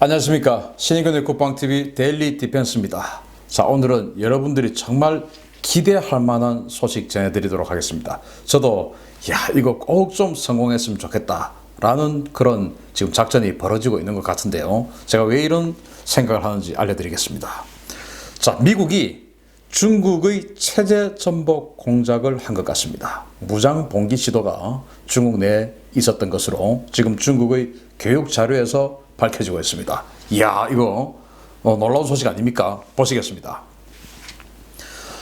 안녕하십니까. 신의균의 국방TV 데일리 디펜스입니다. 자, 오늘은 여러분들이 정말 기대할 만한 소식 전해드리도록 하겠습니다. 저도 이거 꼭 좀 성공했으면 좋겠다 라는 그런 지금 작전이 벌어지고 있는 것 같은데요. 제가 왜 이런 생각을 하는지 알려드리겠습니다. 자, 미국이 중국의 체제 전복 공작을 한 것 같습니다. 무장 봉기 시도가 중국 내에 있었던 것으로 지금 중국의 교육 자료에서 밝혀지고 있습니다. 이야, 이거 놀라운 소식 아닙니까? 보시겠습니다.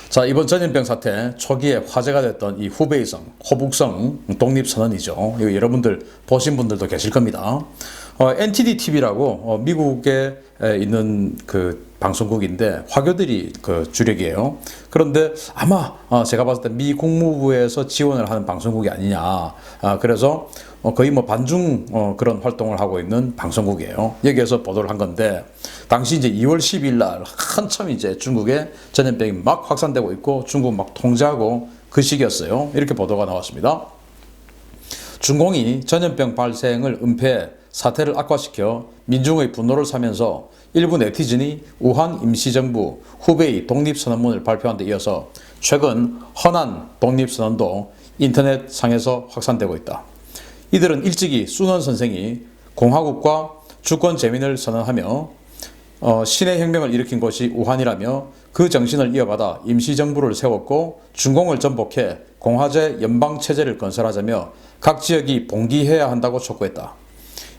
자, 이번 전염병 사태 초기에 화제가 됐던 이 후베이성, 호북성 독립선언이죠. 이거 여러분들 보신 분들도 계실 겁니다. NTD TV라고 미국에 있는 그 방송국인데 화교들이 그 주력이에요. 그런데 아마 제가 봤을 때 미 국무부에서 지원을 하는 방송국이 아니냐. 그래서 거의 뭐 반중 그런 활동을 하고 있는 방송국이에요. 여기에서 보도를 한 건데 당시 이제 2월 10일 날 한참 이제 중국에 전염병이 막 확산되고 있고 중국 막 통제하고 그 시기였어요. 이렇게 보도가 나왔습니다. 중공이 전염병 발생을 은폐해 사태를 악화시켜 민중의 분노를 사면서 일부 네티즌이 우한 임시정부 후베이 독립선언문을 발표한 데 이어서 최근 허난 독립선언도 인터넷상에서 확산되고 있다. 이들은 일찍이 순원 선생이 공화국과 주권 재민을 선언하며 신의 혁명을 일으킨 곳이 우한이라며 그 정신을 이어받아 임시정부를 세웠고 중공을 전복해 공화제 연방체제를 건설하자며 각 지역이 봉기해야 한다고 촉구했다.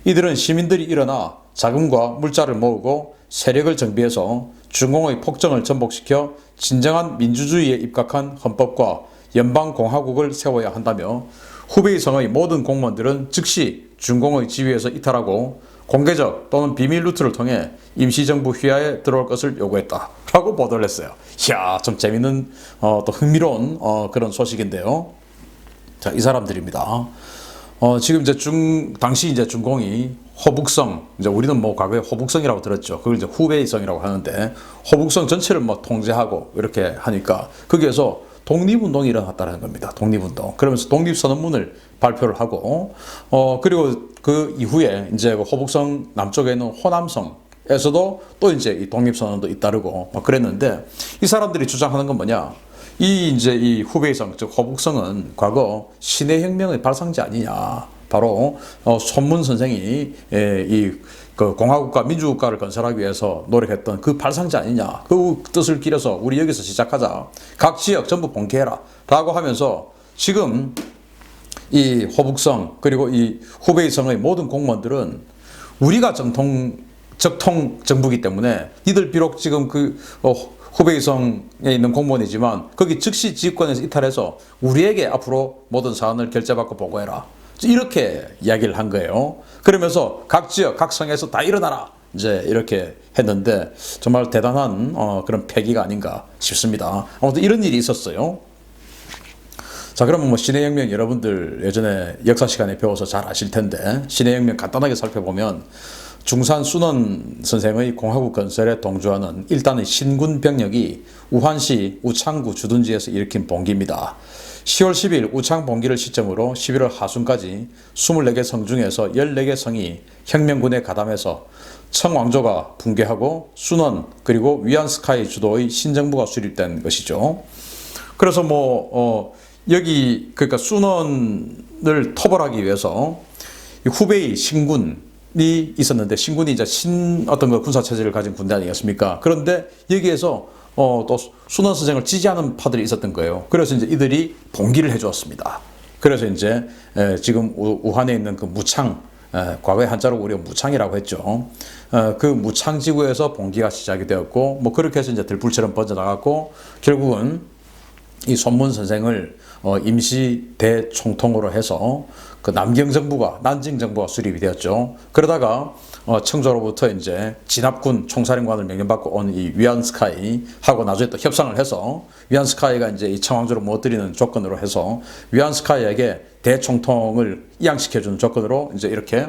이들은 시민들이 일어나 자금과 물자를 모으고 세력을 정비해서 중공의 폭정을 전복시켜 진정한 민주주의에 입각한 헌법과 연방공화국을 세워야 한다며 후베이성의 모든 공무원들은 즉시 중공의 지위에서 이탈하고 공개적 또는 비밀 루트를 통해 임시정부 휘하에 들어올 것을 요구했다 라고 보도를 했어요. 이야, 좀 재밌는 또 흥미로운 그런 소식인데요. 자, 이 사람들입니다. 지금 이제 당시 이제 중공이 호북성, 이제 우리는 뭐 과거에 호북성이라고 들었죠. 그걸 이제 후베이성이라고 하는데 호북성 전체를 뭐 통제하고 이렇게 하니까 거기에서 독립운동이 일어났다는 겁니다. 독립운동. 그러면서 독립선언문을 발표를 하고, 그리고 그 이후에 이제 호북성 남쪽에 있는 호남성에서도 또 이제 이 독립선언도 잇따르고 막 그랬는데 이 사람들이 주장하는 건 뭐냐? 이 후베이성, 즉 호북성은 과거 신의 혁명의 발상지 아니냐. 바로 손문 선생이 그 공화국가 민주국가를 건설하기 위해서 노력했던 그 발상지 아니냐. 그 뜻을 기려서 우리 여기서 시작하자. 각 지역 전부 봉기해라 라고 하면서 지금 이 호북성 그리고 이 후베이성의 모든 공무원들은 우리가 적통 정부이기 때문에 니들 비록 지금 그 후베이성에 있는 공무원이지만 거기 즉시 지휘권에서 이탈해서 우리에게 앞으로 모든 사안을 결재받고 보고해라. 이렇게 이야기를 한 거예요. 그러면서 각 지역, 각 성에서 다 일어나라. 이제 이렇게 했는데 정말 대단한 그런 패기가 아닌가 싶습니다. 아무튼 이런 일이 있었어요. 자, 그러면 뭐 신의 혁명 여러분들 예전에 역사 시간에 배워서 잘 아실 텐데 신의 혁명 간단하게 살펴보면 중산 순원 선생의 공화국 건설에 동조하는 일단의 신군 병력이 우한시 우창구 주둔지에서 일으킨 봉기입니다. 10월 10일 우창 봉기를 시점으로 11월 하순까지 24개 성 중에서 14개 성이 혁명군에 가담해서 청왕조가 붕괴하고 순원 그리고 위안스카이 주도의 신정부가 수립된 것이죠. 그래서 여기 그러니까 순원을 토벌하기 위해서 후베이 신군이 있었는데 신군이 이제 어떤 거 군사 체제를 가진 군대 아니겠습니까? 그런데 여기에서 또 순원 선생을 지지하는 파들이 있었던 거예요. 그래서 이제 이들이 봉기를 해주었습니다. 그래서 이제 지금 우한에 있는 그 무창, 과거에 한자로 우리가 무창이라고 했죠. 그 무창 지구에서 봉기가 시작이 되었고, 뭐 그렇게 해서 이제 들불처럼 번져나갔고, 결국은 이 손문 선생을 임시 대총통으로 해서 그 남경 정부가 난징 정부가 수립이 되었죠. 그러다가 청조로부터 이제 진압군 총사령관을 명령받고 온 이 위안스카이 하고 나중에 또 협상을 해서 위안스카이가 이제 이 청왕조를 무너뜨리는 조건으로 해서 위안스카이에게 대총통을 이양시켜주는 조건으로 이제 이렇게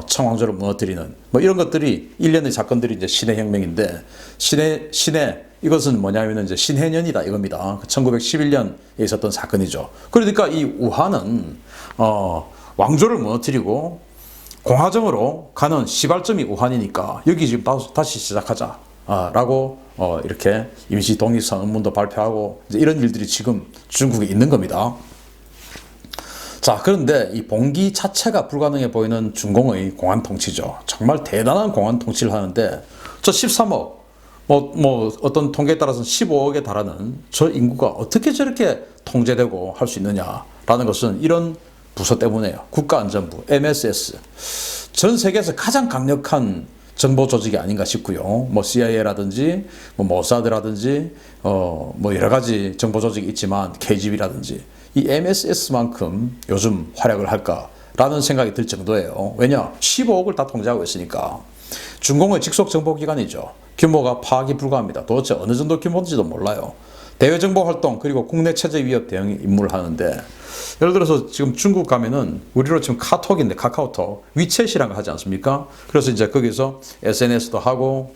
청왕조를 무너뜨리는 뭐 이런 것들이 일련의 사건들이 이제 신의 혁명인데 신의 이것은 뭐냐면은 이제 신해년이다 이겁니다. 1911년에 있었던 사건이죠. 그러니까 이 우한은 왕조를 무너뜨리고 공화정으로 가는 시발점이 우한이니까 여기 지금 다시 시작하자. 라고 이렇게 임시 독립선언문도 발표하고 이제 이런 일들이 지금 중국에 있는 겁니다. 자, 그런데 이 봉기 자체가 불가능해 보이는 중공의 공안 통치죠. 정말 대단한 공안 통치를 하는데 저 13억, 어떤 통계에 따라서는 15억에 달하는 저 인구가 어떻게 저렇게 통제되고 할 수 있느냐라는 것은 이런 부서 때문에요. 국가안전부, MSS. 전 세계에서 가장 강력한 정보 조직이 아닌가 싶고요. CIA라든지, 모사드라든지, 여러 가지 정보 조직이 있지만, KGB라든지, 이 MSS만큼 요즘 활약을 할까라는 생각이 들 정도예요. 왜냐? 15억을 다 통제하고 있으니까. 중공의 직속 정보기관이죠. 규모가 파악이 불가합니다. 도대체 어느 정도 규모인지도 몰라요. 대외정보 활동, 그리고 국내 체제 위협 대응 임무를 하는데, 예를 들어서 지금 중국 가면은 우리로 지금 카톡인데 카카오톡, 위챗이라는 거 하지 않습니까? 그래서 이제 거기서 SNS도 하고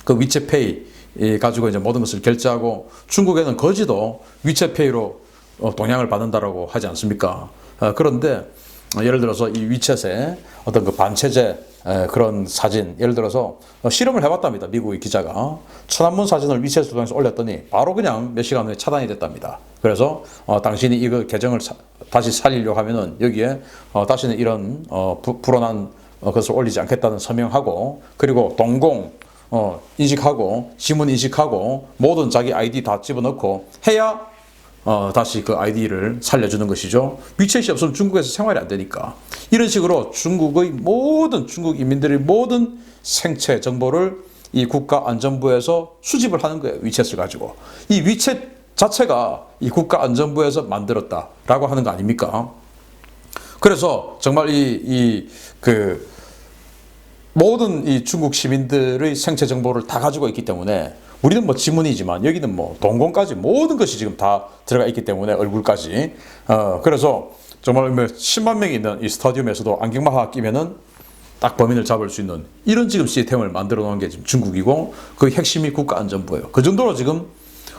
그 위챗페이 가지고 이제 모든 것을 결제하고 중국에는 거지도 위챗페이로 동향을 받는다라고 하지 않습니까? 그런데 예를 들어서 이 위챗에 어떤 그 반체제 그런 사진, 예를 들어서 실험을 해봤답니다. 미국의 기자가 천안문 사진을 위챗을 통해서 올렸더니 바로 그냥 몇 시간 후에 차단이 됐답니다. 그래서 당신이 이거 계정을 다시 살리려고 하면은 여기에 다시는 이런 불온한 것을 올리지 않겠다는 서명하고, 그리고 동공 인식하고 지문 인식하고 모든 자기 아이디 다 집어넣고 해야 다시 그 아이디를 살려주는 것이죠. 위챗이 없으면 중국에서 생활이 안 되니까. 이런 식으로 중국의 모든 중국 인민들의 모든 생체 정보를 이 국가안전부에서 수집을 하는 거예요. 위챗을 가지고. 이 위챗 자체가 이 국가안전부에서 만들었다라고 하는 거 아닙니까? 그래서 정말 모든 이 중국 시민들의 생체 정보를 다 가지고 있기 때문에 우리는 지문이지만 여기는 동공까지 모든 것이 지금 다 들어가 있기 때문에 얼굴까지. 그래서 정말 10만 명이 있는 이 스타디움에서도 안경만 하나 끼면은 딱 범인을 잡을 수 있는 이런 지금 시스템을 만들어 놓은 게 지금 중국이고, 그 핵심이 국가안전부예요. 그 정도로 지금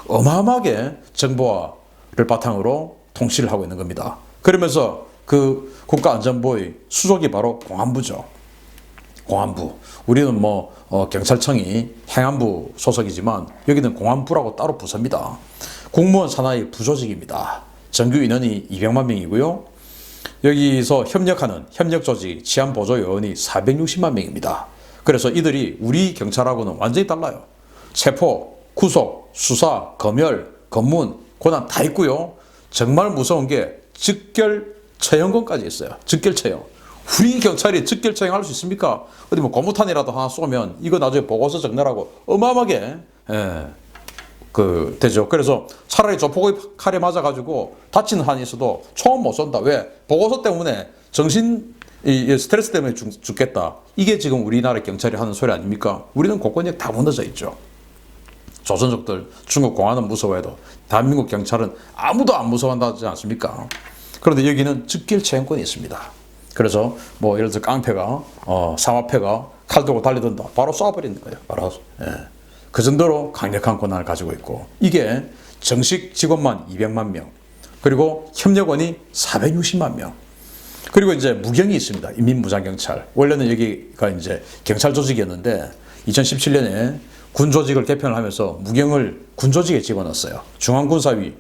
어마어마하게 정보화를 바탕으로 통치를 하고 있는 겁니다. 그러면서 그 국가안전부의 수속이 바로 공안부죠. 공안부. 우리는 경찰청이 행안부 소속이지만 여기는 공안부라고 따로 부서입니다. 공무원 산하의 부조직입니다. 정규 인원이 200만 명이고요. 여기서 협력하는 협력조직 치안보조요원이 460만 명입니다. 그래서 이들이 우리 경찰하고는 완전히 달라요. 체포, 구속, 수사, 검열, 검문, 고난 다 있고요. 정말 무서운 게 즉결 처형권까지 있어요. 즉결 처형. 우리 경찰이 즉결 처형할 수 있습니까? 어디 고무탄이라도 하나 쏘면 이거 나중에 보고서 적느라고 어마어마하게 되죠. 그래서 차라리 조폭의 칼에 맞아가지고 다치는 한이 있어도 총은 못 쏜다. 왜? 보고서 때문에 스트레스 때문에 죽겠다. 이게 지금 우리나라 경찰이 하는 소리 아닙니까? 우리는 공권력 다 무너져 있죠. 조선족들 중국 공안은 무서워해도 대한민국 경찰은 아무도 안 무서워한다지 않습니까? 그런데 여기는 즉결 처형권이 있습니다. 그래서 예를 들어 깡패가 상화패가 칼 들고 달리든다 바로 쏴버리는 거예요. 바로. 그 정도로 강력한 권한을 가지고 있고, 이게 정식 직원만 200만 명, 그리고 협력원이 460만 명, 그리고 이제 무경이 있습니다. 인민무장경찰. 원래는 여기가 이제 경찰 조직이었는데 2017년에 군 조직을 개편을 하면서 무경을 군 조직에 집어넣었어요. 중앙군사위,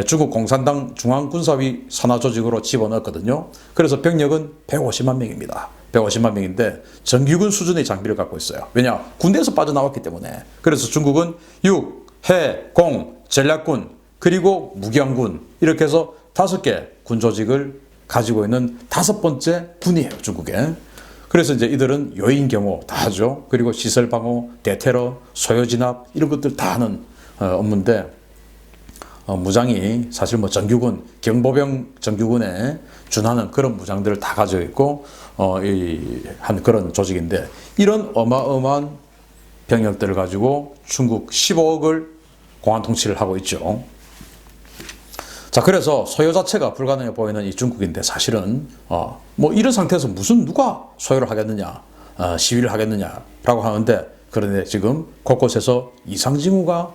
중국 공산당 중앙군사위 산하 조직으로 집어넣었거든요. 그래서 병력은 150만 명입니다. 150만 명인데 정규군 수준의 장비를 갖고 있어요. 왜냐? 군대에서 빠져나왔기 때문에. 그래서 중국은 육, 해, 공, 전략군, 그리고 무경군, 이렇게 해서 5개 군 조직을 가지고 있는 5번째 군이에요, 중국에. 그래서 이제 이들은 요인 경호 다 하죠. 그리고 시설 방어, 대테러, 소요 진압 이런 것들 다 하는 업무인데, 무장이 사실 정규군, 경보병 정규군에 준하는 그런 무장들을 다 가지고 있고 한 그런 조직인데, 이런 어마어마한 병력들을 가지고 중국 15억을 공안 통치를 하고 있죠. 자, 그래서 소요 자체가 불가능해 보이는 이 중국인데, 사실은 이런 상태에서 누가 소요를 하겠느냐, 시위를 하겠느냐라고 하는데, 그런데 지금 곳곳에서 이상 징후가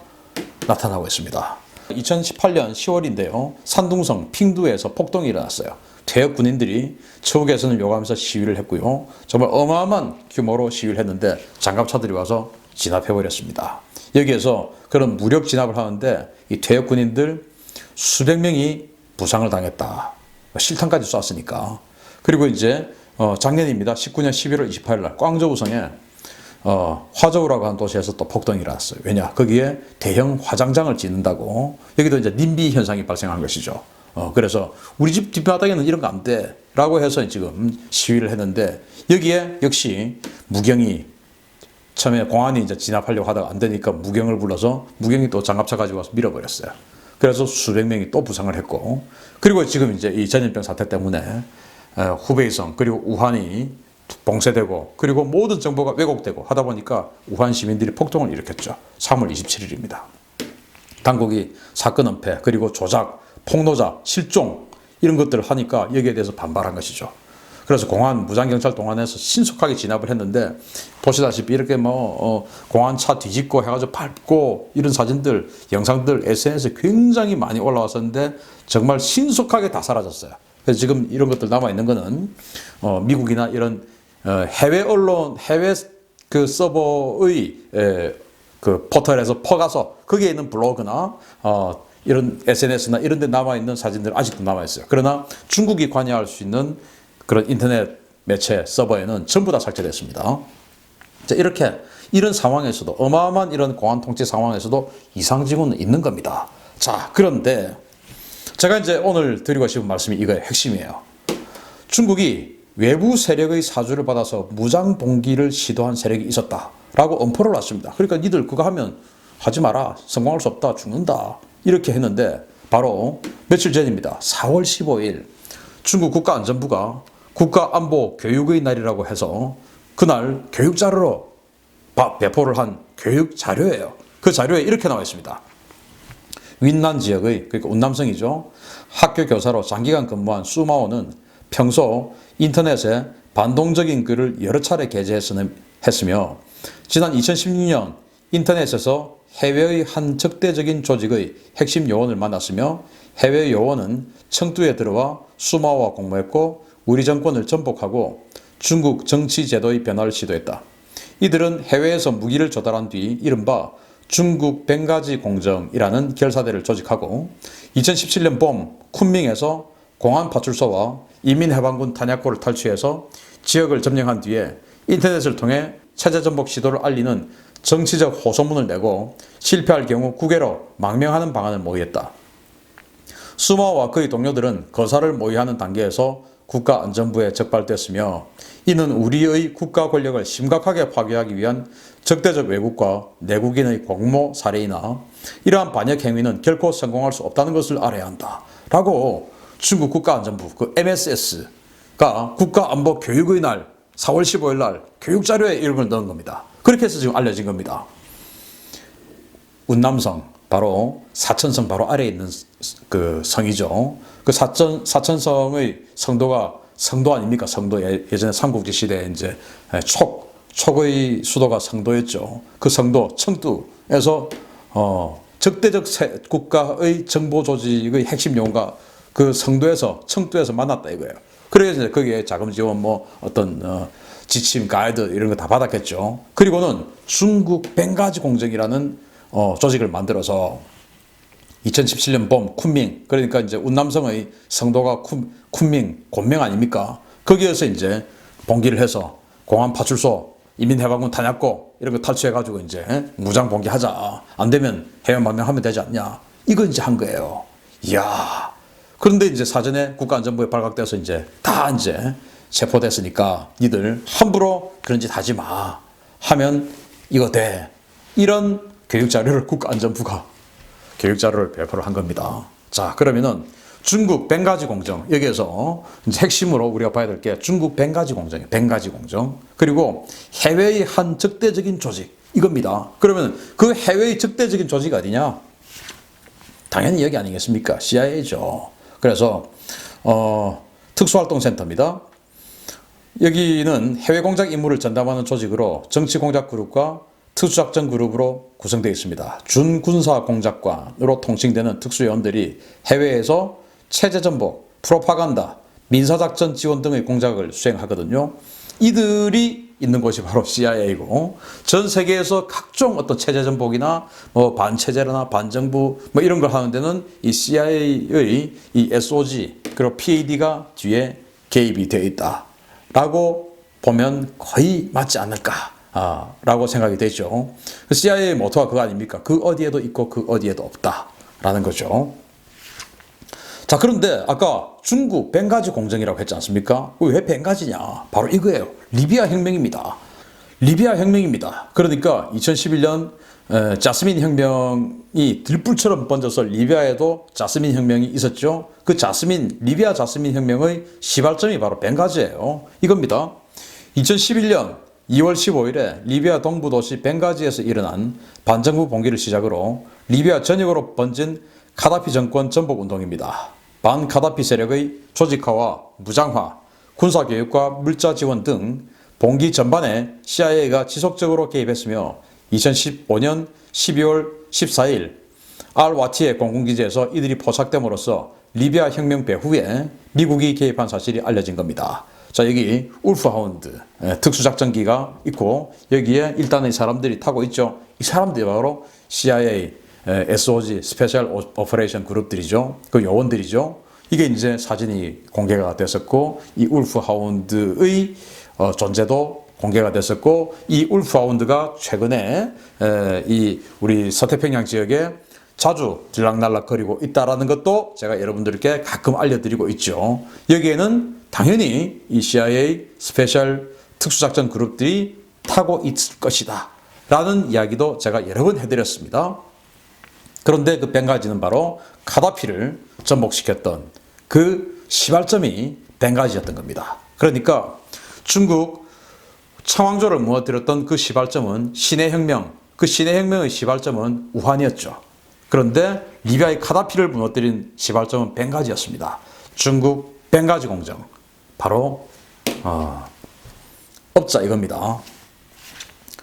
나타나고 있습니다. 2018년 10월인데요. 산둥성 핑두에서 폭동이 일어났어요. 퇴역 군인들이 처우 개선을 요구하면서 시위를 했고요. 정말 어마어마한 규모로 시위를 했는데 장갑차들이 와서 진압해버렸습니다. 여기에서 그런 무력 진압을 하는데 이 퇴역 군인들 수백 명이 부상을 당했다. 실탄까지 쐈으니까. 그리고 이제 작년입니다. 19년 11월 28일 날 광저우성에 화저우라고 하는 도시에서 또 폭동이 일어났어요. 왜냐? 거기에 대형 화장장을 짓는다고. 여기도 이제 님비 현상이 발생한 것이죠. 그래서 우리 집 뒷바닥에는 이런 거 안 돼. 라고 해서 지금 시위를 했는데 여기에 역시 무경이 처음에 공안이 이제 진압하려고 하다가 안 되니까 무경을 불러서 무경이 또 장갑차 가지고 와서 밀어버렸어요. 그래서 수백 명이 또 부상을 했고 그리고 지금 이제 이 전염병 사태 때문에 후베이성 그리고 우한이 봉쇄되고 그리고 모든 정보가 왜곡되고 하다 보니까 우한 시민들이 폭동을 일으켰죠. 3월 27일입니다. 당국이 사건 은폐 그리고 조작, 폭로자, 실종 이런 것들을 하니까 여기에 대해서 반발한 것이죠. 그래서 공안, 무장경찰 동안에서 신속하게 진압을 했는데 보시다시피 이렇게 공안 차 뒤집고 해가지고 밟고 이런 사진들, 영상들 SNS에 굉장히 많이 올라왔었는데 정말 신속하게 다 사라졌어요. 그래서 지금 이런 것들 남아있는 거는 미국이나 이런 해외 언론, 해외 그 서버의 그 포털에서 퍼가서 거기에 있는 블로그나 이런 SNS나 이런 데 남아있는 사진들 아직도 남아있어요. 그러나 중국이 관여할 수 있는 그런 인터넷 매체 서버에는 전부 다 삭제됐습니다. 자, 이렇게 이런 상황에서도 어마어마한 이런 공안 통치 상황에서도 이상 징후는 있는 겁니다. 자, 그런데 제가 이제 오늘 드리고 싶은 말씀이 이거의 핵심이에요. 중국이 외부 세력의 사주를 받아서 무장 봉기를 시도한 세력이 있었다라고 엄포를 놨습니다. 그러니까 니들 그거 하면 하지 마라. 성공할 수 없다. 죽는다. 이렇게 했는데 바로 며칠 전입니다. 4월 15일 중국 국가안전부가 국가안보 교육의 날이라고 해서 그날 교육 자료로 배포를 한 교육 자료예요. 그 자료에 이렇게 나와 있습니다. 윈난 지역의 그러니까 운남성이죠. 학교 교사로 장기간 근무한 수마오는 평소 인터넷에 반동적인 글을 여러 차례 게재했으며 지난 2016년 인터넷에서 해외의 한 적대적인 조직의 핵심 요원을 만났으며 해외 요원은 청두에 들어와 수마오와 공모했고 우리 정권을 전복하고 중국 정치 제도의 변화를 시도했다. 이들은 해외에서 무기를 조달한 뒤 이른바 중국 벵가지 공정이라는 결사대를 조직하고 2017년 봄 쿤밍에서 공안파출소와 인민해방군 탄약고를 탈취해서 지역을 점령한 뒤에 인터넷을 통해 체제 전복 시도를 알리는 정치적 호소문을 내고 실패할 경우 국외로 망명하는 방안을 모의했다. 수마오와 그의 동료들은 거사를 모의하는 단계에서 국가안전부에 적발됐으며 이는 우리의 국가 권력을 심각하게 파괴하기 위한 적대적 외국과 내국인의 공모 사례이나 이러한 반역 행위는 결코 성공할 수 없다는 것을 알아야 한다. 라고 중국 국가안전부 그 MSS가 국가안보교육의 날 4월 15일 날 교육자료에 이런 걸 넣은 겁니다. 그렇게 해서 지금 알려진 겁니다. 운남성 바로 사천성 바로 아래에 있는 그 성이죠. 그 사천성의 성도 아닙니까? 성도 예전에 삼국지 시대에 이제 촉의 수도가 성도였죠. 그 성도 청두에서 적대적 국가의 정보 조직의 핵심 요원과 그 성도에서 청두에서 만났다 이거예요. 그래서 이제 거기에 자금 지원 어떤 지침 가이드 이런 거 다 받았겠죠. 그리고는 중국 벵가지 공정이라는 조직을 만들어서 2017년 봄 쿤밍 그러니까 이제 운남성의 성도가 쿤밍 곤명 아닙니까? 거기에서 이제 봉기를 해서 공안 파출소 인민해방군 탄약고 이런 거 탈취해가지고 이제 무장 봉기하자. 안 되면 해외 망명하면 되지 않냐. 이거 이제 한 거예요. 이야. 그런데 이제 사전에 국가안전부에 발각돼서 이제 다 이제 체포됐으니까 니들 함부로 그런 짓 하지 마. 하면 이거 돼. 이런 교육자료를 국가안전부가 교육자료를 배포를 한 겁니다. 자, 그러면은 중국 벵가지 공정 여기에서 이제 핵심으로 우리가 봐야 될 게 중국 벵가지 공정이에요. 벵가지 공정. 그리고 해외의 한 적대적인 조직 이겁니다. 그러면 그 해외의 적대적인 조직이 어디냐? 당연히 여기 아니겠습니까? CIA죠. 그래서 특수활동센터입니다. 여기는 해외 공작 임무를 전담하는 조직으로 정치 공작 그룹과 특수작전 그룹으로 구성되어 있습니다. 준군사 공작관으로 통칭되는 특수요원들이 해외에서 체제전복, 프로파간다, 민사작전 지원 등의 공작을 수행하거든요. 이들이 있는 곳이 바로 CIA이고 전 세계에서 각종 어떤 체제전복이나 뭐 반체제나 반정부 뭐 이런 걸 하는 데는 이 CIA의 이 SOG 그리고 PAD가 뒤에 개입이 되어 있다라고 보면 거의 맞지 않을까 라고 생각이 되죠. CIA 모토가 그거 아닙니까? 그 어디에도 있고 그 어디에도 없다라는 거죠. 자, 그런데 아까 중국 벵가지 공정이라고 했지 않습니까? 왜 벵가지냐? 바로 이거예요. 리비아 혁명입니다. 리비아 혁명입니다. 그러니까 2011년 자스민 혁명이 들불처럼 번져서 리비아에도 자스민 혁명이 있었죠. 그 리비아 자스민 혁명의 시발점이 바로 벵가지예요. 이겁니다. 2011년 2월 15일에 리비아 동부 도시 벵가지에서 일어난 반정부 봉기를 시작으로 리비아 전역으로 번진 카다피 정권 전복 운동입니다. 반카다피 세력의 조직화와 무장화, 군사교육과 물자 지원 등 봉기 전반에 CIA가 지속적으로 개입했으며 2015년 12월 14일 알와티의 공군기지에서 이들이 포착됨으로써 리비아 혁명 배후에 미국이 개입한 사실이 알려진 겁니다. 자, 여기 울프하운드 특수작전기가 있고 여기에 일단의 사람들이 타고 있죠. 이 사람들이 바로 CIA, SOG, 스페셜 오퍼레이션 그룹들이죠. 그 요원들이죠. 이게 이제 사진이 공개가 됐었고 이 울프하운드의 존재도 공개가 됐었고 이 울프하운드가 최근에 이 우리 서태평양 지역에 자주 들락날락거리고 있다라는 것도 제가 여러분들께 가끔 알려드리고 있죠. 여기에는 당연히 이 CIA 스페셜 특수작전 그룹들이 타고 있을 것이다 라는 이야기도 제가 여러 번 해드렸습니다. 그런데 그 벵가지는 바로 카다피를 전복시켰던 그 시발점이 벵가지였던 겁니다. 그러니까 중국 청왕조를 무너뜨렸던 그 시발점은 신해혁명, 그 신해혁명의 시발점은 우한이었죠. 그런데 리비아의 카다피를 무너뜨린 시발점은 벵가지였습니다. 중국 벵가지 공정, 바로 업자 이겁니다.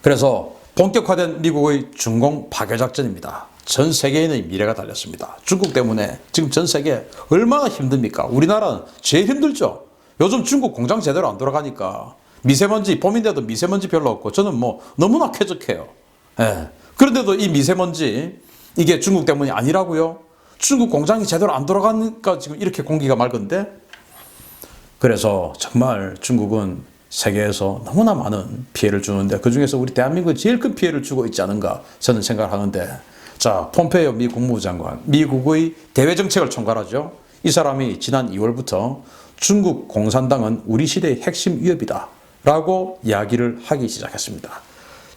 그래서 본격화된 미국의 중공 파괴작전입니다. 전 세계인의 미래가 달렸습니다. 중국 때문에 지금 전 세계 얼마나 힘듭니까? 우리나라는 제일 힘들죠. 요즘 중국 공장 제대로 안 돌아가니까 미세먼지, 봄인데도 미세먼지 별로 없고 저는 뭐 너무나 쾌적해요. 예. 그런데도 이 미세먼지 이게 중국 때문이 아니라고요? 중국 공장이 제대로 안 돌아가니까 지금 이렇게 공기가 맑은데? 그래서 정말 중국은 세계에서 너무나 많은 피해를 주는데 그중에서 우리 대한민국이 제일 큰 피해를 주고 있지 않은가 저는 생각을 하는데, 자, 폼페이오 미 국무부 장관, 미국의 대외정책을 총괄하죠. 이 사람이 지난 2월부터 중국 공산당은 우리 시대의 핵심 위협이다 라고 이야기를 하기 시작했습니다.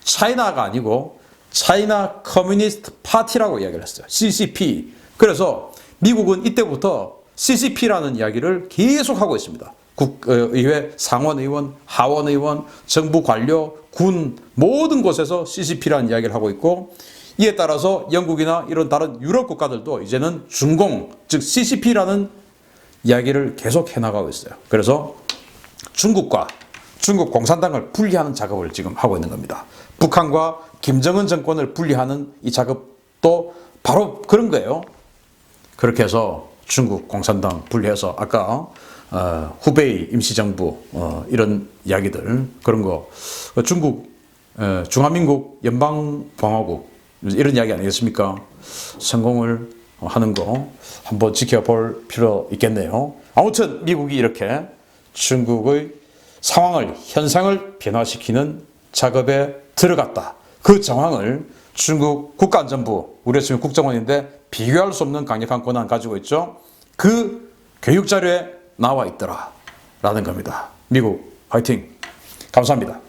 차이나가 아니고 차이나 커뮤니스트 파티라고 이야기를 했어요. CCP. 그래서 미국은 이때부터 CCP라는 이야기를 계속하고 있습니다. 국의회, 상원의원, 하원의원, 정부 관료, 군 모든 곳에서 CCP라는 이야기를 하고 있고, 이에 따라서 영국이나 이런 다른 유럽 국가들도 이제는 중공, 즉 CCP라는 이야기를 계속 해나가고 있어요. 그래서 중국과 중국 공산당을 분리하는 작업을 지금 하고 있는 겁니다. 북한과 김정은 정권을 분리하는 이 작업도 바로 그런 거예요. 그렇게 해서 중국 공산당 분리해서 아까 후베이 임시정부 이런 이야기들 그런 거 중국 중화민국 연방공화국 이런 이야기 아니겠습니까? 성공을 하는 거 한번 지켜볼 필요 있겠네요. 아무튼 미국이 이렇게 중국의 상황을 현상을 변화시키는 작업에 들어갔다. 그 정황을 중국 국가안전부, 우리가 지금 국정원인데 비교할 수 없는 강력한 권한 가지고 있죠. 그 교육자료에 나와 있더라 라는 겁니다. 미국 화이팅! 감사합니다.